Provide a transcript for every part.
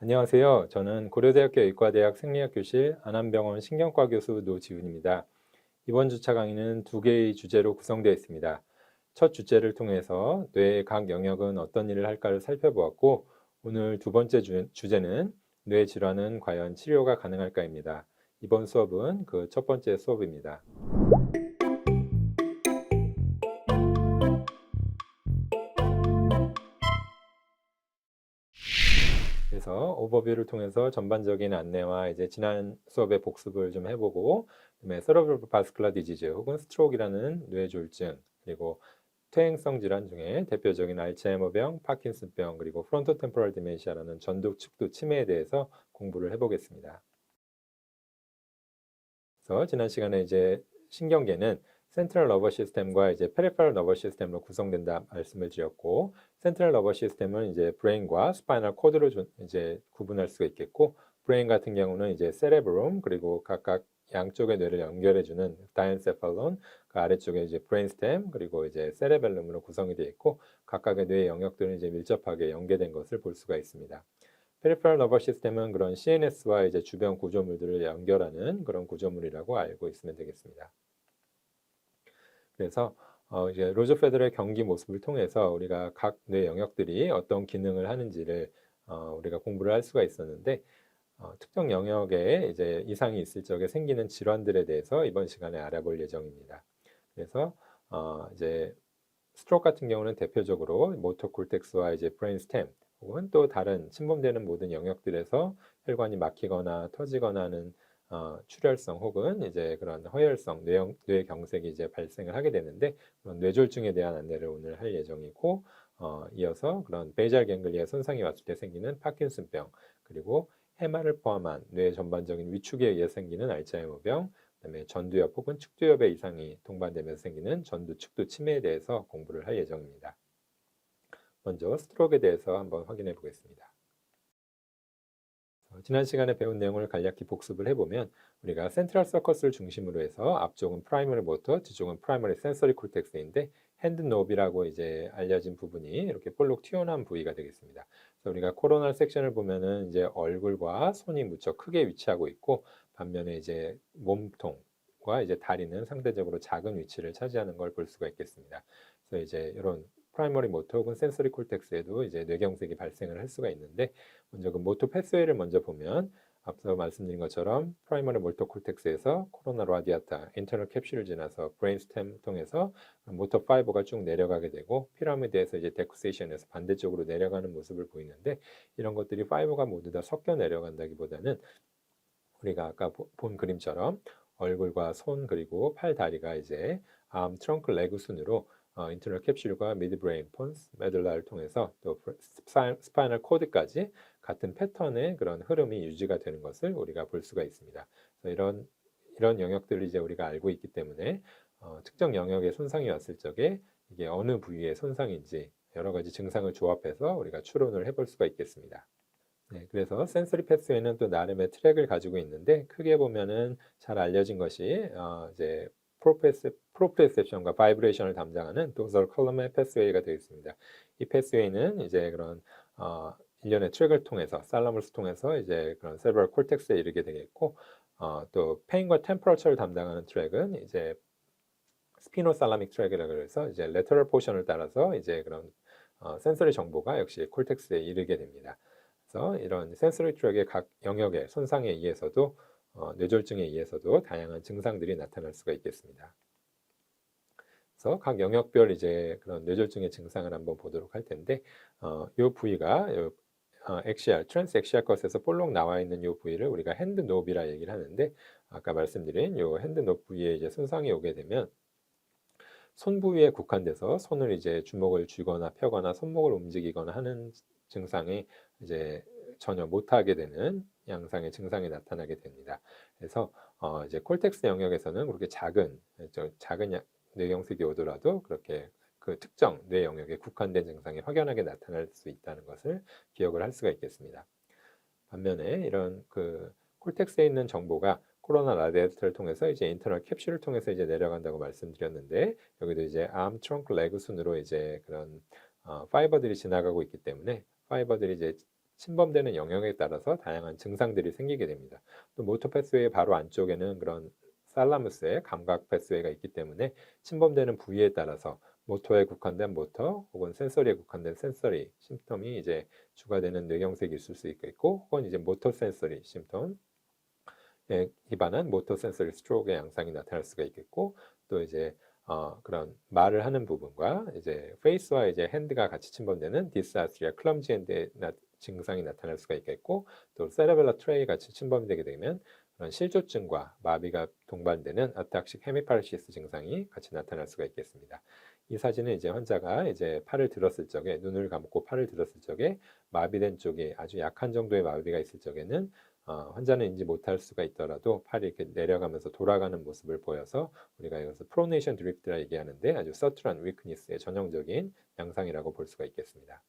안녕하세요. 저는 고려대학교 의과대학 생리학 교실 안암병원 신경과 교수 노지훈입니다. 이번 주차 강의는 두 개의 주제로 구성되어 있습니다. 첫 주제를 통해서 뇌의 각 영역은 어떤 일을 할까를 살펴보았고, 오늘 두 번째 주제는 뇌 질환은 과연 치료가 가능할까입니다. 이번 수업은 그 첫 번째 수업입니다. 그래서 오버뷰를 통해서 전반적인 안내와 이제 지난 수업의 복습을 좀 해보고, 그다음에 세레브럴 바스큘라 디지즈 혹은 스트로크라는 뇌졸중, 그리고 퇴행성 질환 중에 대표적인 알츠하이머병, 파킨슨병, 그리고 프론토 템포럴 디멘시아라는 전두 측두 치매에 대해서 공부를 해보겠습니다. 그래서 지난 시간에 이제 신경계는 센트럴 너버 시스템과 이제 페리페럴 너버 시스템으로 구성된다 말씀을 드렸고, 센트럴 너버 시스템은 이제 브레인과 스파이널 코드로 이제 구분할 수가 있겠고, 브레인 같은 경우는 이제 세레브럼, 그리고 각각 양쪽의 뇌를 연결해주는 다이엔세팔론, 그 아래쪽에 이제 브레인스템, 그리고 이제 세레벨름으로 구성이 되어 있고, 각각의 뇌 영역들은 이제 밀접하게 연계된 것을 볼 수가 있습니다. 페리페럴 너버 시스템은 그런 CNS와 이제 주변 구조물들을 연결하는 그런 구조물이라고 알고 있으면 되겠습니다. 그래서 이제 로저 페더러의 경기 모습을 통해서 우리가 각 뇌 영역들이 어떤 기능을 하는지를 우리가 공부를 할 수가 있었는데, 특정 영역에 이제 이상이 있을 적에 생기는 질환들에 대해서 이번 시간에 알아볼 예정입니다. 그래서 이제 스트로크 같은 경우는 대표적으로 모터 콜텍스와 이제 브레인스템 혹은 또 다른 침범되는 모든 영역들에서 혈관이 막히거나 터지거나 하는 출혈성 혹은 이제 그런 허혈성 뇌경색이 이제 발생을 하게 되는데, 그런 뇌졸중에 대한 안내를 오늘 할 예정이고, 이어서 그런 베이잘 갱글리아 손상이 왔을 때 생기는 파킨슨병, 그리고 해마를 포함한 뇌 전반적인 위축에 의해 생기는 알츠하이머병, 그다음에 전두엽 혹은 측두엽의 이상이 동반되면서 생기는 전두 측두 치매에 대해서 공부를 할 예정입니다. 먼저 스트로크에 대해서 한번 확인해 보겠습니다. 지난 시간에 배운 내용을 간략히 복습을 해보면, 우리가 센트럴 서커스를 중심으로 해서 앞쪽은 프라이머리 모터, 뒤쪽은 프라이머리 센서리 콜텍스인데, 핸드 노브라고 이제 알려진 부분이 이렇게 볼록 튀어나온 부위가 되겠습니다. 그래서 우리가 코로날 섹션을 보면은 이제 얼굴과 손이 무척 크게 위치하고 있고, 반면에 이제 몸통과 이제 다리는 상대적으로 작은 위치를 차지하는 걸 볼 수가 있겠습니다. 그래서 이제 이런 프라이머리 모터 혹은 센서리 콜텍스에도 이제 뇌경색이 발생을 할 수가 있는데, 먼저 그 모터 패스웨이를 먼저 보면, 앞서 말씀드린 것처럼 프라이머리 모터 콜텍스에서 코로나 라디아타, 인터널 캡슐을 지나서 브레인스템 통해서 모터 파이버가 쭉 내려가게 되고, 피라미드에서 이제 데쿠세이션에서 반대쪽으로 내려가는 모습을 보이는데, 이런 것들이 파이버가 모두 다 섞여 내려간다기보다는 우리가 아까 본 그림처럼 얼굴과 손 그리고 팔, 다리가 이제 암, 트렁크, 레그 순으로 인터널 캡슐과 미드브레인, 폰스, 메들라를 통해서 또 스파이널 코드까지 같은 패턴의 그런 흐름이 유지가 되는 것을 우리가 볼 수가 있습니다. 그래서 이런 영역들을 이제 우리가 알고 있기 때문에 특정 영역에 손상이 왔을 적에 이게 어느 부위의 손상인지 여러 가지 증상을 조합해서 우리가 추론을 해볼 수가 있겠습니다. 네, 그래서 센서리 패스웨이는 또 나름의 트랙을 가지고 있는데, 크게 보면은 잘 알려진 것이 이제 프로프리셉션과 바이브레이션을 담당하는 도설 컬럼의 패스웨이가 되어 있습니다. 이 패스웨이는 이제 그런 일련의 트랙을 통해서 살라무스 통해서 이제 그런 세브럴 콜텍스에 이르게 되겠고, 또 페인과 템퍼러처를 담당하는 트랙은 이제 스피노살라믹 트랙이라고 해서 이제 레터럴 포션을 따라서 이제 그런 센서리 정보가 역시 콜텍스에 이르게 됩니다. 그래서 이런 센서리 트랙의 각 영역의 손상에 의해서도 뇌졸중에 의해서도 다양한 증상들이 나타날 수가 있겠습니다. 그래서 각 영역별 이제 그런 뇌졸중의 증상을 한번 보도록 할 텐데, 이 부위가 엑시알, 트랜스 엑시알 컷에서 볼록 나와 있는 이 부위를 우리가 핸드 노브라 얘기를 하는데, 아까 말씀드린 이 핸드 노브 부위에 이제 손상이 오게 되면 손 부위에 국한돼서 손을 이제 주먹을 쥐거나 펴거나 손목을 움직이거나 하는 증상이 이제 전혀 못하게 되는 양상의 증상이 나타나게 됩니다. 그래서 이제 콜텍스 영역에서는 그렇게 작은 뇌경색이 오더라도 그렇게 그 특정 뇌 영역에 국한된 증상이 확연하게 나타날 수 있다는 것을 기억을 할 수가 있겠습니다. 반면에 이런 그 콜텍스에 있는 정보가 코로나 라디에이터를 통해서 이제 인터널 캡슐을 통해서 이제 내려간다고 말씀드렸는데, 여기도 이제 암, 트렁크, 레그 순으로 이제 그런 파이버들이 지나가고 있기 때문에 파이버들이 이제 침범되는 영역에 따라서 다양한 증상들이 생기게 됩니다. 또 모터 패스웨이 바로 안쪽에는 그런 살라무스의 감각 패스웨이가 있기 때문에 침범되는 부위에 따라서 모터에 국한된 모터 혹은 센서리에 국한된 센서리 심텀이 이제 주가 되는 뇌경색이 있을 수 있겠고, 혹은 이제 모터 센서리 심텀 기반한 모터 센서리 스트로크의 양상이 나타날 수가 있겠고, 또 이제 그런 말을 하는 부분과 이제 페이스와 이제 핸드가 같이 침범되는 디스아스리아 클럼지 핸드의 증상이 나타날 수가 있겠고, 또 세레벨라 트레이 같이 침범이 되게 되면 그런 실조증과 마비가 동반되는 아타ක්식 헤미파레시스 증상이 같이 나타날 수가 있겠습니다. 이 사진은 이제 환자가 이제 팔을 들었을 적에, 눈을 감고 팔을 들었을 적에 마비된 쪽이 아주 약한 정도의 마비가 있을 적에는 환자는 인지 못할 수가 있더라도 팔이 이렇게 내려가면서 돌아가는 모습을 보여서 우리가 이것을 프로네이션 드리프트라 얘기하는데, 아주 서툴한 위크니스의 전형적인 양상이라고 볼 수가 있겠습니다.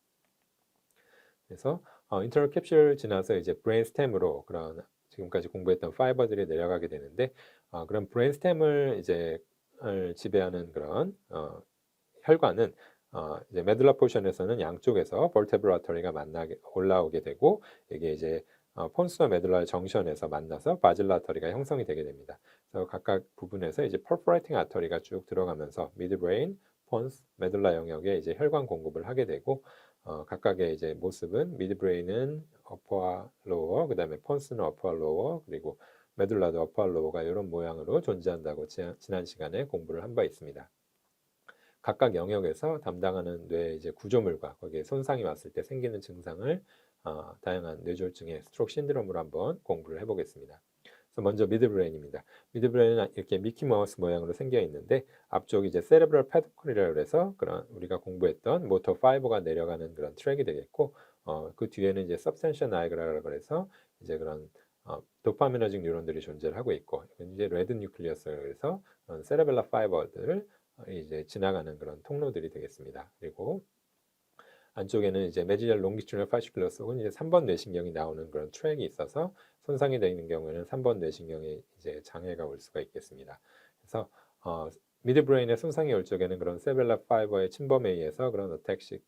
그래서 인터널 캡슐 지나서 이제 브레인 스템으로 그런 지금까지 공부했던 파이버들이 내려가게 되는데, 그런 브레인 스템을 이제 지배하는 그런 혈관은 이제 메둘라 포션에서는 양쪽에서 벌테브라 아터리가 만나게 올라오게 되고, 이게 이제 폰스와 메둘라의 정션에서 만나서 바질라 아터리가 형성이 되게 됩니다. 그래서 각각 부분에서 이제 퍼포레이팅 아터리가 쭉 들어가면서 미드브레인, 폰스, 메둘라 영역에 이제 혈관 공급을 하게 되고, 각각의 이제 모습은 미드브레인은 어퍼와 로어, 그다음에 폰스는 어퍼와 로어, 그리고 메둘라도 어퍼와 로어가 이런 모양으로 존재한다고 지난 시간에 공부를 한 바 있습니다. 각각 영역에서 담당하는 뇌 이제 구조물과 거기에 손상이 왔을 때 생기는 증상을 다양한 뇌졸중의 스트로크 신드롬으로 한번 공부를 해보겠습니다. 그래서 먼저 미드브레인입니다. 미드브레인은 이렇게 미키마우스 모양으로 생겨 있는데, 앞쪽 이제 세레브럴 페디클이라고 해서 그런 우리가 공부했던 모터 파이버가 내려가는 그런 트랙이 되겠고, 그 뒤에는 이제 서브스탄셜 나이그라라고 해서 이제 그런 도파미너직 뉴런들이 존재를 하고 있고, 이제 레드 뉴클리어스라고 해서 세레벨라 파이버들을 이제 지나가는 그런 통로들이 되겠습니다. 그리고 안쪽에는 이제 메디얼 롱기튜디널 파시큘러스 혹은 이제 3번 뇌신경이 나오는 그런 트랙이 있어서 손상이 되어 있는 경우에는 3번 뇌신경에 이제 장애가 올 수가 있겠습니다. 그래서 미드브레인의 손상이 올 적에는 그런 세벨라 파이버의 침범에 의해서 그런 어택식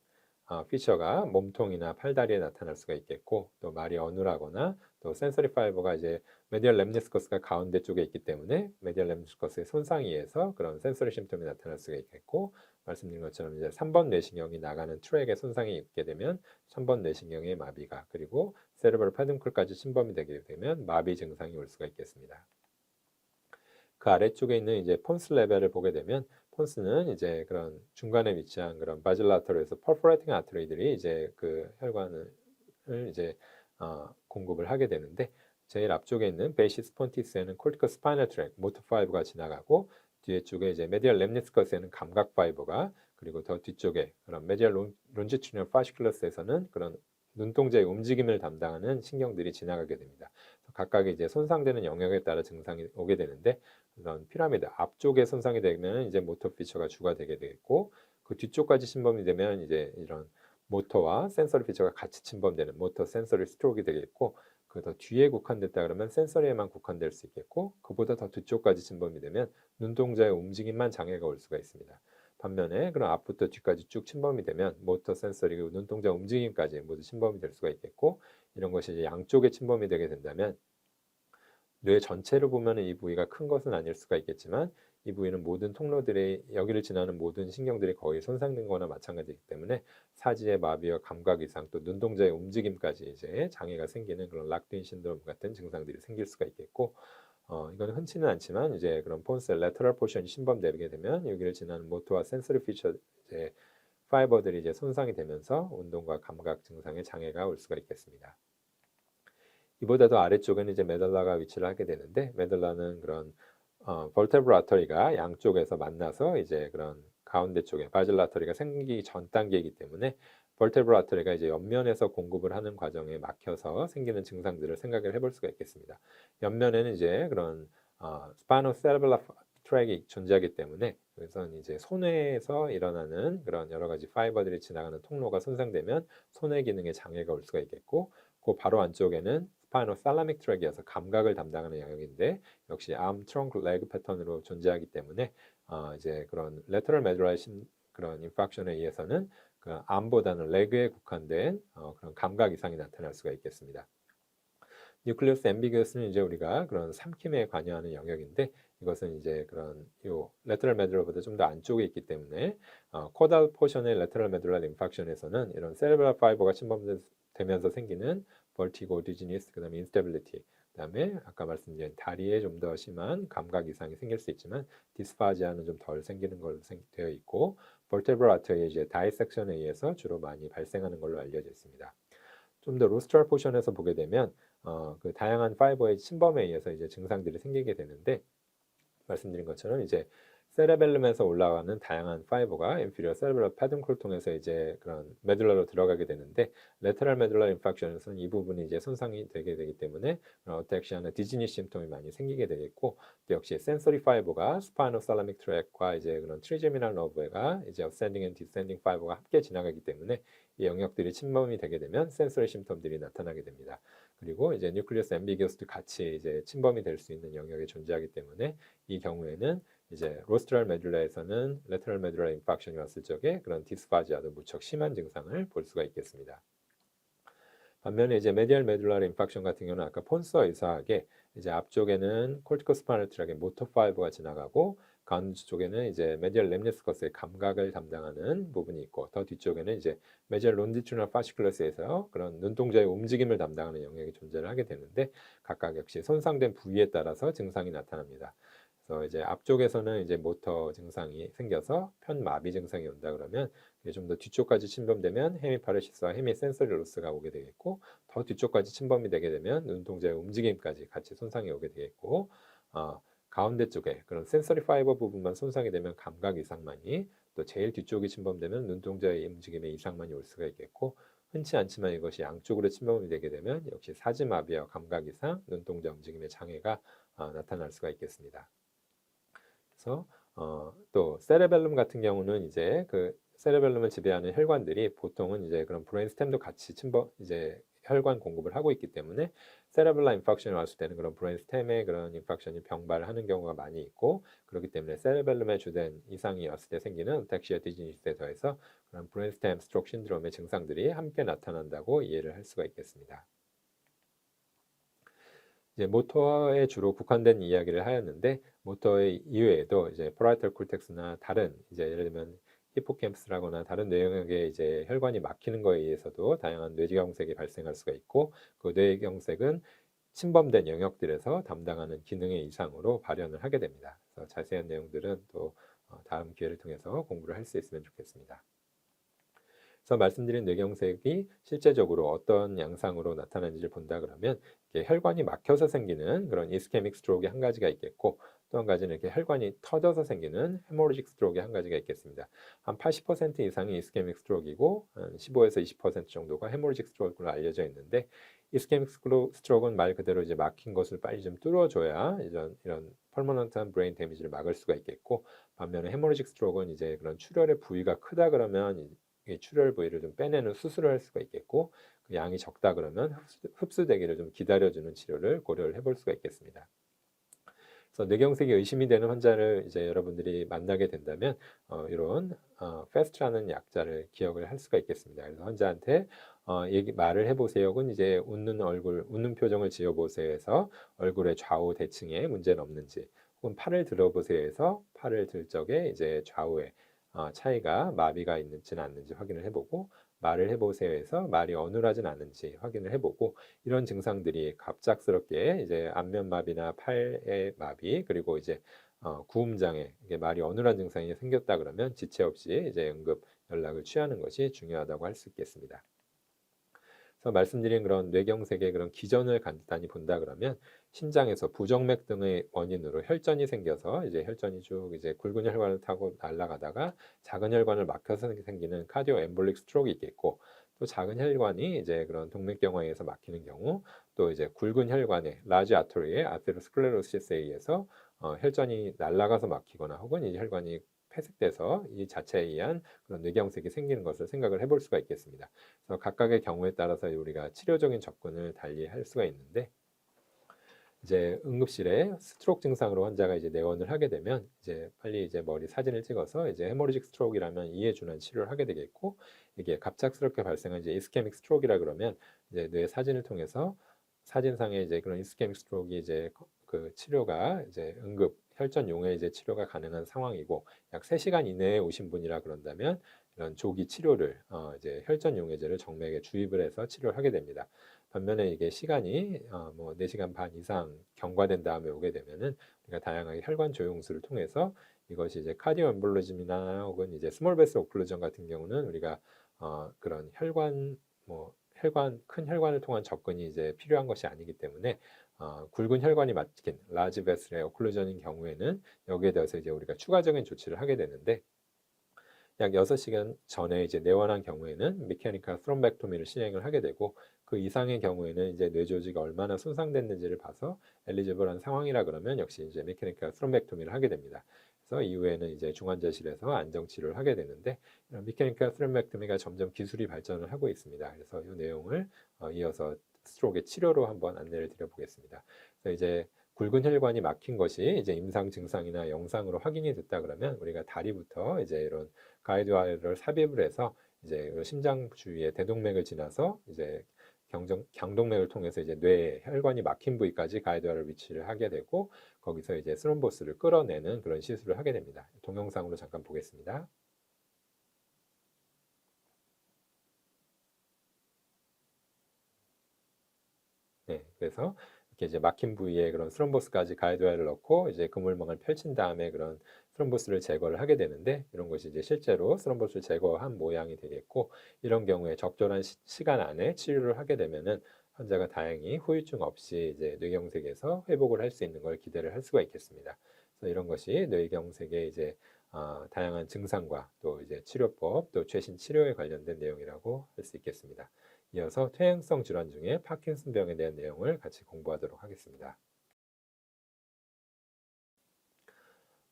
피처가 몸통이나 팔다리에 나타날 수가 있겠고, 또 말이 어눌하거나, 또 센서리 파이버가 이제 메디얼 렘니스커스가 가운데 쪽에 있기 때문에 메디얼 렘니스커스의 손상에 의해서 그런 센서리 심텀이 나타날 수가 있겠고, 말씀드린 것처럼 이제 3번 뇌신경이 나가는 트랙에 손상이 있게 되면 3번 뇌신경의 마비가, 그리고 세레브럴 페듐클까지 침범이 되게 되면 마비 증상이 올 수가 있겠습니다. 그 아래쪽에 있는 이제 폰스 레벨을 보게 되면, 폰스는 이제 그런 중간에 위치한 그런 바질라터리에서 퍼포레이팅 아트리들이 이제 그 혈관을 이제 공급을 하게 되는데, 제일 앞쪽에 있는 베이시스 폰티스에는 콜티커 스파이널 트랙, 모터 파이버가 지나가고, 뒤에 쪽에 이제 메디얼 렘니스커스에는 감각 파이버가, 그리고 더 뒤쪽에 그런 메디얼 론지튜디널 파시큘러스에서는 그런 눈동자의 움직임을 담당하는 신경들이 지나가게 됩니다. 각각의 이제 손상되는 영역에 따라 증상이 오게 되는데, 그런 피라미드 앞쪽에 손상이 되면 이제 모터 피처가 주가 되게 되겠고, 그 뒤쪽까지 침범이 되면 이제 이런 모터와 센서리 피처가 같이 침범되는 모터 센서리 스트로크가 되겠고, 그 더 뒤에 국한됐다 그러면 센서리에만 국한될 수 있겠고, 그보다 더 뒤쪽까지 침범이 되면 눈동자의 움직임만 장애가 올 수가 있습니다. 반면에 그런 앞부터 뒤까지 쭉 침범이 되면 모터 센서리, 그리고 눈동자 움직임까지 모두 침범이 될 수가 있겠고, 이런 것이 이제 양쪽에 침범이 되게 된다면 뇌 전체를 보면 이 부위가 큰 것은 아닐 수가 있겠지만, 이 부위는 모든 통로들의 여기를 지나는 모든 신경들이 거의 손상된 거나 마찬가지이기 때문에 사지의 마비와 감각 이상, 또 눈동자의 움직임까지 이제 장애가 생기는 그런 락드인 신드롬 같은 증상들이 생길 수가 있겠고, 이건 흔치는 않지만 이제 그런 폰스의 레터럴 포션이 침범되게 되면 여기를 지나는 모터와 센서리 피처 이제 파이버들이 이제 손상이 되면서 운동과 감각 증상에 장애가 올 수가 있겠습니다. 이보다 더 아래쪽에는 이제 메들라가 위치를 하게 되는데, 메들라는 그런 벌테브라 아터리가 양쪽에서 만나서 이제 그런 가운데 쪽에 바질라 아터리가 생기기 전 단계이기 때문에 벌테브라 아터리가 이제 옆면에서 공급을 하는 과정에 막혀서 생기는 증상들을 생각을 해볼 수가 있겠습니다. 옆면에는 이제 그런 스파이노 세레벨라 트랙이 존재하기 때문에, 그래서 이제 손에서 일어나는 그런 여러 가지 파이버들이 지나가는 통로가 손상되면 손해 기능에 장애가 올 수가 있겠고, 그 바로 안쪽에는 스파이노 살라믹 트랙이어서 감각을 담당하는 영역인데, 역시 암, 트렁크, 레그 패턴으로 존재하기 때문에 이제 그런 레터럴 메듈라의 그런 인팍션에 의해서는 그 암보다는 레그에 국한된 그런 감각 이상이 나타날 수가 있겠습니다. 뉴클리어스 앰비겨스는 이제 우리가 그런 삼킴에 관여하는 영역인데 이것은 이제 그런 요 레터럴 메듈러보다 좀 더 안쪽에 있기 때문에 코달 포션의 레터럴 메듈러 인팍션에서는 이런 세레브럴 파이버가 침범되면서 생기는 벌티고, 디지니스, 그다음에 인스테빌리티, 그다음에 아까 말씀드린 다리에 좀 더 심한 감각 이상이 생길 수 있지만 디스파지아는 좀 덜 생기는 걸로 되어 있고 벌테브럴 아터리의 이제 다이섹션에 의해서 주로 많이 발생하는 걸로 알려져 있습니다. 좀 더 로스트럴 포션에서 보게 되면 그 다양한 파이버의 침범에 의해서 이제 증상들이 생기게 되는데 말씀드린 것처럼 이제 세레벨름에서 올라가는 다양한 파이버가 인피리어 세레벨러 패든콜 통해서 이제 그런 메듈러로 들어가게 되는데 레터럴 메듈러 인팍션에서는 이 부분이 이제 손상이 되게 되기 때문에 어택시아나 디즈니 심통이 많이 생기게 되겠고 또 역시 센서리 파이버가 스파이노살라믹 트랙과 이제 그런 트리제미널 너브가 이제 어센딩 앤 디센딩 파이버가 함께 지나가기 때문에 이 영역들이 침범이 되게 되면 센서리 심텀들이 나타나게 됩니다. 그리고 이제 뉴클리어스 앰비겨스도 같이 이제 침범이 될 수 있는 영역에 존재하기 때문에 이 경우에는 이제 로스트럴 메듈라에서는 레터럴 메듈라 인팍션이 왔을 적에 그런 디스파지아도 무척 심한 증상을 볼 수가 있겠습니다. 반면에 이제 메디얼 메듈라 인팍션 같은 경우는 아까 폰스와 유사하게 이제 앞쪽에는 콜티코스파이널 트랙의 모터 파이버가 지나가고 가운데 쪽에는 이제 메디얼 렘니스커스의 감각을 담당하는 부분이 있고 더 뒤쪽에는 이제 메디얼 론디튜널 파시큘러스에서 그런 눈동자의 움직임을 담당하는 영역이 존재를 하게 되는데 각각 역시 손상된 부위에 따라서 증상이 나타납니다. 그래서 이제 앞쪽에서는 이제 모터 증상이 생겨서 편마비 증상이 온다 그러면 좀 더 뒤쪽까지 침범되면 헤미파레시스와 헤미센서리 로스가 오게 되겠고 더 뒤쪽까지 침범이 되게 되면 눈동자의 움직임까지 같이 손상이 오게 되겠고 가운데 쪽에 그런 센서리 파이버 부분만 손상이 되면 감각 이상만이 또 제일 뒤쪽이 침범되면 눈동자의 움직임에 이상만이 올 수가 있겠고 흔치 않지만 이것이 양쪽으로 침범이 되게 되면 역시 사지마비와 감각 이상, 눈동자 움직임의 장애가 나타날 수가 있겠습니다. 그래서 또 세레벨룸 같은 경우는 이제 그 세레벨룸을 지배하는 혈관들이 보통은 이제 그런 브레인스템도 같이 이제 혈관 공급을 하고 있기 때문에 세레벨라 인팍션이 왔을 때는 그런 브레인스템의 그런 인팍션이 병발하는 경우가 많이 있고 그렇기 때문에 세레벨룸의 주된 이상이 왔을 때 생기는 어택시아 디지니스에 더해서 그런 브레인스템 스트로크 신드롬의 증상들이 함께 나타난다고 이해를 할 수가 있겠습니다. 이제 모터에 주로 국한된 이야기를 하였는데 모터의 이외에도 이제 파라이털 콜텍스나 다른 이제 예를 들면 히포캠프스라거나 다른 뇌 영역에 이제 혈관이 막히는 거에 의해서도 다양한 뇌경색이 발생할 수가 있고 그 뇌경색은 침범된 영역들에서 담당하는 기능의 이상으로 발현을 하게 됩니다. 그래서 자세한 내용들은 또 다음 기회를 통해서 공부를 할 수 있으면 좋겠습니다. 그래서 말씀드린 뇌경색이 실제적으로 어떤 양상으로 나타나는지를 본다 그러면 혈관이 막혀서 생기는 그런 이스케믹 스트로크의 한 가지가 있겠고 또 한 가지는 이렇게 혈관이 터져서 생기는 헤모리직 스트로크의 한 가지가 있겠습니다. 한 80% 이상이 이스케믹 스트로크이고 한 15에서 20% 정도가 헤모리직 스트로크로 알려져 있는데 이스케믹 스트로크는 말 그대로 이제 막힌 것을 빨리 좀 뚫어줘야 이런 퍼머넌트한 브레인 데미지를 막을 수가 있겠고 반면에 헤모리직 스트로크는 이제 그런 출혈의 부위가 크다 그러면 출혈 부위를 좀 빼내는 수술을 할 수가 있겠고 그 양이 적다 그러면 흡수되기를 좀 기다려주는 치료를 고려를 해볼 수가 있겠습니다. 그래서 뇌경색이 의심이 되는 환자를 이제 여러분들이 만나게 된다면 이런 패스트라는 약자를 기억을 할 수가 있겠습니다. 그래서 환자한테 말을 해보세요. 혹은 이제 웃는 표정을 지어보세요 해서 얼굴의 좌우 대칭에 문제는 없는지 혹은 팔을 들어보세요 해서 팔을 들 적에 이제 좌우에 차이가 마비가 있는지는 않는지 확인을 해보고 말을 해보세요 해서 말이 어눌하진 않은지 확인을 해보고 이런 증상들이 갑작스럽게 이제 안면마비나 팔의 마비 그리고 이제 구음장애 이게 말이 어눌한 증상이 생겼다 그러면 지체 없이 이제 응급 연락을 취하는 것이 중요하다고 할 수 있겠습니다. 그래서 말씀드린 그런 뇌경색의 그런 기전을 간단히 본다 그러면 심장에서 부정맥 등의 원인으로 혈전이 생겨서 이제 혈전이 쭉 이제 굵은 혈관을 타고 날아가다가 작은 혈관을 막혀서 생기는 카디오 엠볼릭 스트로크가 있겠고 또 작은 혈관이 이제 그런 동맥경화에 의해서 막히는 경우 또 이제 굵은 혈관에 라지 아토리의 아테로스클레로시스에 의해서 혈전이 날아가서 막히거나 혹은 이 혈관이 폐색돼서 이 자체에 의한 그런 뇌경색이 생기는 것을 생각을 해볼 수가 있겠습니다. 그래서 각각의 경우에 따라서 우리가 치료적인 접근을 달리 할 수가 있는데 이제 응급실에 스트로크 증상으로 환자가 이제 내원을 하게 되면 이제 빨리 이제 머리 사진을 찍어서 이제 헤모리직 스트로크라면 이에 준한 치료를 하게 되겠고, 이게 갑작스럽게 발생한 이제 이스케믹 스트로크라 그러면 이제 뇌 사진을 통해서 사진상에 이제 그런 이스케믹 스트로크 이제 그 치료가 이제 응급 혈전 용해 이제 치료가 가능한 상황이고, 약 3시간 이내에 오신 분이라 그런다면 이런 조기 치료를 이제 혈전 용해제를 정맥에 주입을 해서 치료를 하게 됩니다. 반면에 이게 시간이 뭐 4시간 반 이상 경과된 다음에 오게 되면은 우리가 다양하게 혈관 조영술을 통해서 이것이 이제 카디오 엠볼리즘이나 혹은 이제 스몰 베슬 오클루전 같은 경우는 우리가 그런 큰 혈관을 통한 접근이 이제 필요한 것이 아니기 때문에 굵은 혈관이 막힌 라지 베슬의 오클루전인 경우에는 여기에 대해서 이제 우리가 추가적인 조치를 하게 되는데, 약 6시간 전에 이제 내원한 경우에는 미케니컬 스롬벡토미를 시행을 하게 되고, 그 이상의 경우에는 이제 뇌 조직이 얼마나 손상됐는지를 봐서 엘리지블한 상황이라 그러면 역시 이제 미케니컬 스롬벡토미를 하게 됩니다. 그래서 이후에는 이제 중환자실에서 안정 치료를 하게 되는데, 이런 미케니컬 스롬벡토미가 점점 기술이 발전을 하고 있습니다. 그래서 이 내용을 이어서 스트로크의 치료로 한번 안내를 드려보겠습니다. 그래서 이제 굵은 혈관이 막힌 것이 이제 임상 증상이나 영상으로 확인이 됐다 그러면 우리가 다리부터 이제 이런 가이드와이어를 삽입을 해서 이제 심장 주위에 대동맥을 지나서 이제 경동맥을 통해서 이제 뇌 혈관이 막힌 부위까지 가이드와이어를 위치를 하게 되고, 거기서 이제 스롬보스를 끌어내는 그런 시술을 하게 됩니다. 동영상으로 잠깐 보겠습니다. 네, 그래서 이렇게 이제 막힌 부위에 그런 스럼보스까지 가이드와이어를 넣고 이제 그물망을 펼친 다음에 그런 스럼보스를 제거를 하게 되는데, 이런 것이 이제 실제로 스럼보스를 제거한 모양이 되겠고, 이런 경우에 적절한 시간 안에 치료를 하게 되면은 환자가 다행히 후유증 없이 이제 뇌경색에서 회복을 할 수 있는 걸 기대를 할 수가 있겠습니다. 그래서 이런 것이 뇌경색의 이제 다양한 증상과 또 이제 치료법, 또 최신 치료에 관련된 내용이라고 할 수 있겠습니다. 이어서 퇴행성 질환 중에 파킨슨병에 대한 내용을 같이 공부하도록 하겠습니다.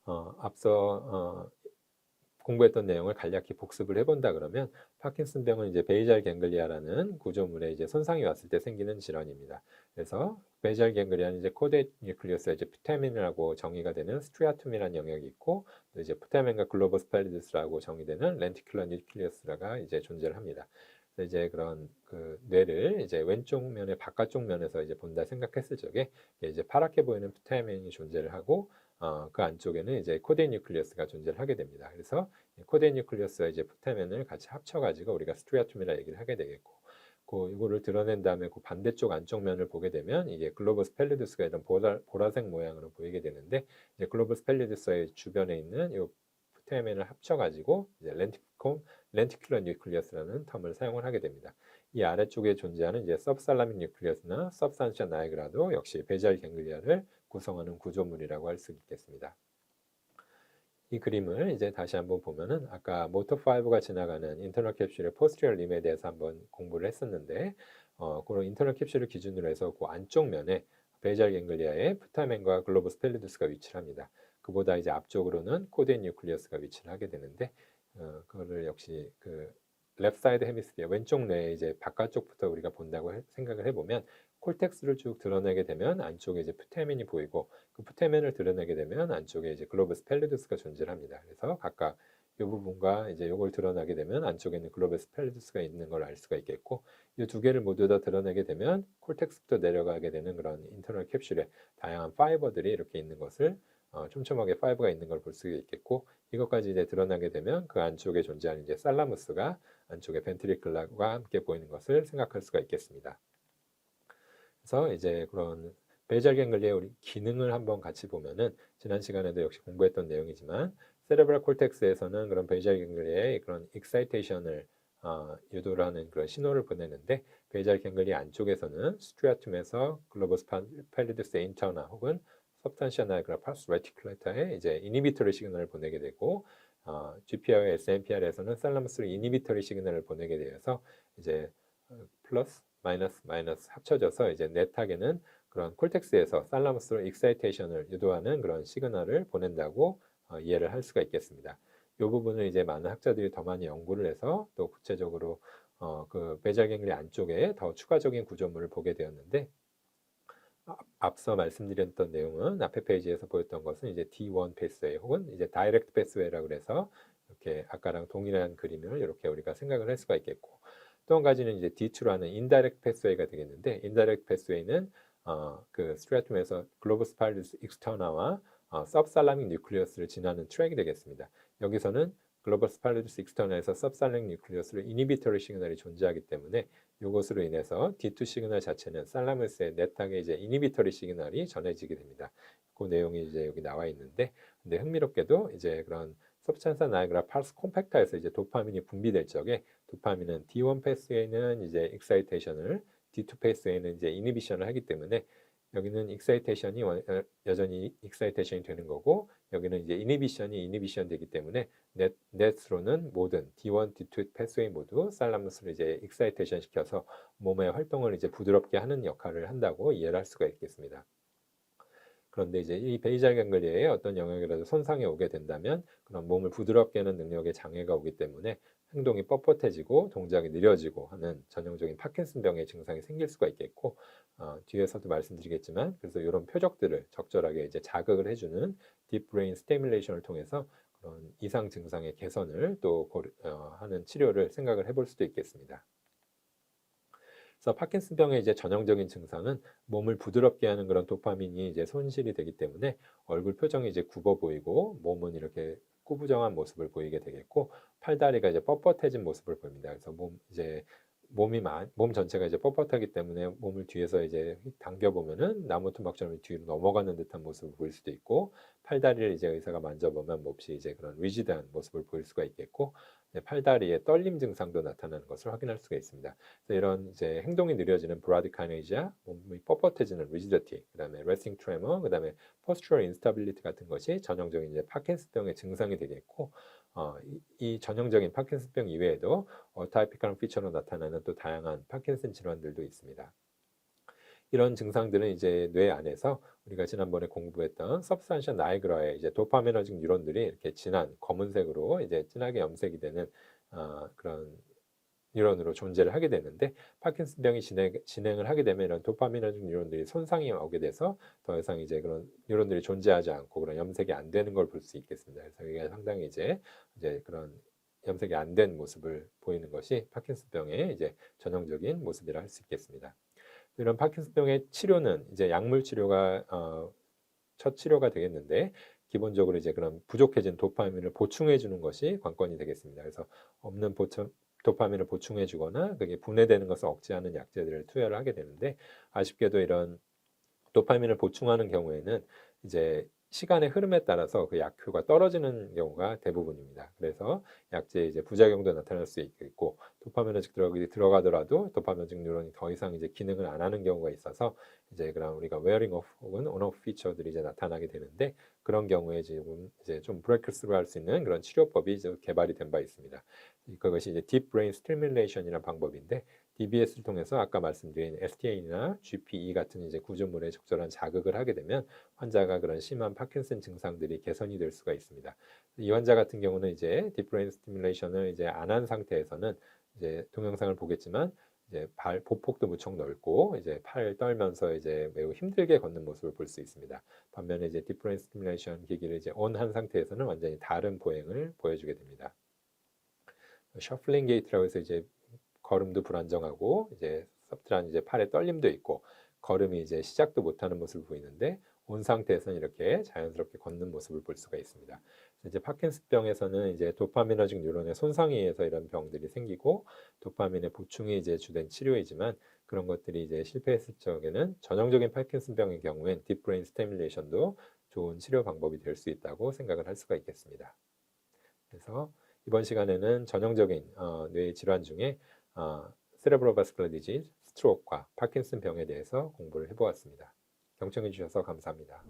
앞서 공부했던 내용을 간략히 복습을 해본다 그러면, 파킨슨병은 이제 베이잘 갱글리아라는 구조물에 이제 손상이 왔을 때 생기는 질환입니다. 그래서 베이잘 갱글리아는 이제 코데 뉴클리어스가 이제 푸테민이라고 정의가 되는 스트리아툼이라는 영역이 있고, 또 이제 푸테민과 글로버스 팔리드스라고 정의되는 렌티큘러 뉴클리어스가 이제 존재를 합니다. 그래서 이제 그런 그 뇌를 이제 왼쪽 면의 바깥쪽 면에서 이제 본다 생각했을 적에 이제 파랗게 보이는 푸테민이 존재를 하고, 그 안쪽에는 이제 코데인 뉴클리어스가 존재를 하게 됩니다. 그래서 코데인 뉴클리어스와 이제 푸테멘을 같이 합쳐가지고 우리가 스트리아툼이라 얘기를 하게 되겠고, 이거를 드러낸 다음에 그 반대쪽 안쪽 면을 보게 되면 이게 글로버스 펠리두스가 이런 보라색 모양으로 보이게 되는데, 이제 글로버스 펠리두스의 주변에 있는 이 푸테멘을 합쳐가지고 이제 렌티큘러 뉴클리어스라는 텀을 사용을 하게 됩니다. 이 아래쪽에 존재하는 이제 서브살라믹 뉴클리어스나 서브스탄시아 나이그라도 역시 베잘 갱글리아를 구성하는 구조물이라고 할 수 있겠습니다. 이 그림을 이제 다시 한번 보면은 아까 모터 5가 지나가는 인터널 캡슐의 포스티리어 림에 대해서 한번 공부를 했었는데, 그런 인터널 캡슐을 기준으로 해서 그 안쪽 면에 베이잘 갱글리아의 푸타멘과 글로버스 펠리두스가 위치를 합니다. 그보다 이제 앞쪽으로는 코데인 뉴클리어스가 위치를 하게 되는데, 그거를 역시 그 랩 사이드 헤미스피어 왼쪽 뇌의 이제 바깥쪽부터 우리가 본다고 생각을 해보면, 콜텍스를 쭉 드러내게 되면 안쪽에 이제 푸테멘이 보이고, 그 푸테멘을 드러내게 되면 안쪽에 이제 글로버스 펠리두스가 존재를 합니다. 그래서 각각 이 부분과 이제 이걸 드러나게 되면 안쪽에는 글로버스 펠리두스가 있는 걸 알 수가 있겠고, 이 두 개를 모두 다 드러내게 되면 콜텍스부터 내려가게 되는 그런 인터널 캡슐에 다양한 파이버들이 이렇게 있는 것을 촘촘하게 파이버가 있는 걸 볼 수 있겠고, 이것까지 이제 드러나게 되면 그 안쪽에 존재하는 이제 살라무스가 안쪽에 벤트리클라와 함께 보이는 것을 생각할 수가 있겠습니다. 그래서 이제 그런 베이잘 갱글리의 우리 기능을 한번 같이 보면은, 지난 시간에도 역시 공부했던 내용이지만 세레브랄 콜텍스에서는 그런 베이잘 갱글리의 그런 익사이테이션을 유도를 하는 그런 신호를 보내는데, 베이잘 갱글리 안쪽에서는 스트리아툼에서 글로버스 팔리두스 인터나 혹은 서브탄시아 나이그라 파스 레티큘레타에 이제 이니비터리 시그널을 보내게 되고, GPR과 SNPR에서는 살라무스로 이니비터리 시그널을 보내게 되어서 이제 플러스 마이너스 합쳐져서 이제 네탁에는 그런 콜텍스에서 살라무스로 익사이테이션을 유도하는 그런 시그널을 보낸다고 이해를 할 수가 있겠습니다. 이 부분을 이제 많은 학자들이 더 많이 연구를 해서 또 구체적으로 그 베잘 갱리 안쪽에 더 추가적인 구조물을 보게 되었는데, 앞서 말씀드렸던 내용은 앞에 페이지에서 보였던 것은 이제 D1 패스웨이 혹은 이제 다이렉트 패스웨이라고 그래서 이렇게 아까랑 동일한 그림을 이렇게 우리가 생각을 할 수가 있겠고, 또 한 가지는 이제 D2라는 인다이렉트 패스웨이가 되겠는데, 인다이렉트 패스웨이는 그 스트라툼에서 글로벌 스파이러스 익스터나와 सब살라믹 뉴클리어스를 지나는 트랙이 되겠습니다. 여기서는 글로벌 스파이러스 익스터나에서 सब살라믹 뉴클리어스를 이니비터리 시그널이 존재하기 때문에 이것으로 인해서 D2 시그널 자체는 살라무스의 넷하게 이제 이니비터리 시그널이 전해지게 됩니다. 그 내용이 이제 여기 나와 있는데, 근데 흥미롭게도 이제 그런 서브스탄스 나이아가라 펄스 콤팩터에서 이제 도파민이 분비될 적에 도파민은 D1 패스웨이는 이제 익사이테이션을, D2 패스웨이는 이제 이니비션을 하기 때문에 여기는 익사이테이션이 여전히 익사이테이션이 되는 거고, 여기는 이제 이니비션이 이니비션 되기 때문에 넷으로는 모든 D1, D2 패스웨이 모두 살라무스를 이제 익사이테이션 시켜서 몸의 활동을 이제 부드럽게 하는 역할을 한다고 이해를 할 수가 있겠습니다. 그런데 이제 이 베이잘 ganglia의 어떤 영역이라도 손상이 오게 된다면 그런 몸을 부드럽게 하는 능력에 장애가 오기 때문에 행동이 뻣뻣해지고 동작이 느려지고 하는 전형적인 파킨슨병의 증상이 생길 수가 있겠고, 뒤에서도 말씀드리겠지만 그래서 이런 표적들을 적절하게 이제 자극을 해주는 딥 브레인 스티뮬레이션을 통해서 그런 이상 증상의 개선을 또 하는 치료를 생각을 해볼 수도 있겠습니다. 그래서 파킨슨병의 이제 전형적인 증상은 몸을 부드럽게 하는 그런 도파민이 이제 손실이 되기 때문에 얼굴 표정이 이제 굽어 보이고 몸은 이렇게 꾸부정한 모습을 보이게 되겠고, 팔다리가 이제 뻣뻣해진 모습을 보입니다. 그래서 몸 전체가 이제 뻣뻣하기 때문에 몸을 뒤에서 이제 당겨 보면은 나무 토막처럼 뒤로 넘어가는 듯한 모습을 보일 수도 있고, 팔다리를 이제 의사가 만져보면 몹시 이제 그런 리지드한 모습을 보일 수가 있겠고, 팔다리에 떨림 증상도 나타나는 것을 확인할 수가 있습니다. 그래서 이런 이제 행동이 느려지는 브라디카이네지아, 몸이 뻣뻣해지는 리지디티, 그다음에 레스팅 트레머, 그다음에 포스처럴 인스타빌리티 같은 것이 전형적인 이제 파킨슨병의 증상이 되겠고, 이 전형적인 파킨슨병 이외에도 어타이픽한 피처로 나타나는 또 다양한 파킨슨 질환들도 있습니다. 이런 증상들은 이제 뇌 안에서 우리가 지난번에 공부했던 서브스탄시아 나이그라의 이제 도파미너직 뉴런들이 이렇게 진한 검은색으로 이제 진하게 염색이 되는 그런 뉴런으로 존재를 하게 되는데, 파킨슨병이 진행을 하게 되면 이런 도파미너직 뉴런들이 손상이 오게 돼서 더 이상 이제 그런 뉴런들이 존재하지 않고 그런 염색이 안 되는 걸 볼 수 있겠습니다. 그래서 이게 상당히 이제 그런 염색이 안 된 모습을 보이는 것이 파킨슨병의 이제 전형적인 모습이라 할 수 있겠습니다. 이런 파킨슨병의 치료는 이제 약물 치료가 첫 치료가 되겠는데, 기본적으로 이제 그런 부족해진 도파민을 보충해 주는 것이 관건이 되겠습니다. 그래서 없는 도파민을 보충해 주거나 그게 분해되는 것을 억제하는 약제들을 투여를 하게 되는데, 아쉽게도 이런 도파민을 보충하는 경우에는 이제 시간의 흐름에 따라서 그 약효가 떨어지는 경우가 대부분입니다. 그래서 약제의 이제 부작용도 나타날 수 있고, 도파미너직 드럭이 들어가더라도 도파미너직 뉴런이 더 이상 이제 기능을 안 하는 경우가 있어서 이제 그런 우리가 웨어링 오프 혹은 온오프 피처들이 이제 나타나게 되는데, 그런 경우에 지금 이제 좀 브레이크스루 할 수 있는 그런 치료법이 이제 개발이 된 바 있습니다. 그것이 이제 딥 브레인 스티뮬레이션이라는 방법인데, DBS를 통해서 아까 말씀드린 STA나 GPE 같은 이제 구조물에 적절한 자극을 하게 되면 환자가 그런 심한 파킨슨 증상들이 개선이 될 수가 있습니다. 이 환자 같은 경우는 이제 딥브레인 스티뮬레이션을 이제 안 한 상태에서는 이제 동영상을 보겠지만 이제 보폭도 무척 넓고 이제 팔 떨면서 이제 매우 힘들게 걷는 모습을 볼 수 있습니다. 반면에 이제 딥브레인 스티뮬레이션 기기를 이제 on 한 상태에서는 완전히 다른 보행을 보여주게 됩니다. 셔플링 게이트라고 해서 이제 걸음도 불안정하고 이제 섭트란 이제 팔에 떨림도 있고 걸음이 이제 시작도 못하는 모습을 보이는데, 온 상태에서는 이렇게 자연스럽게 걷는 모습을 볼 수가 있습니다. 이제 파킨슨병에서는 이제 도파미너직 뉴런의 손상에 의해서 이런 병들이 생기고, 도파민의 보충이 이제 주된 치료이지만 그런 것들이 이제 실패했을 적에는 전형적인 파킨슨병의 경우엔 딥브레인 스티뮬레이션도 좋은 치료 방법이 될 수 있다고 생각을 할 수가 있겠습니다. 그래서 이번 시간에는 전형적인 뇌 질환 중에 세레브로바스쿨러 디지즈, 스트로크와 파킨슨 병에 대해서 공부를 해보았습니다. 경청해 주셔서 감사합니다.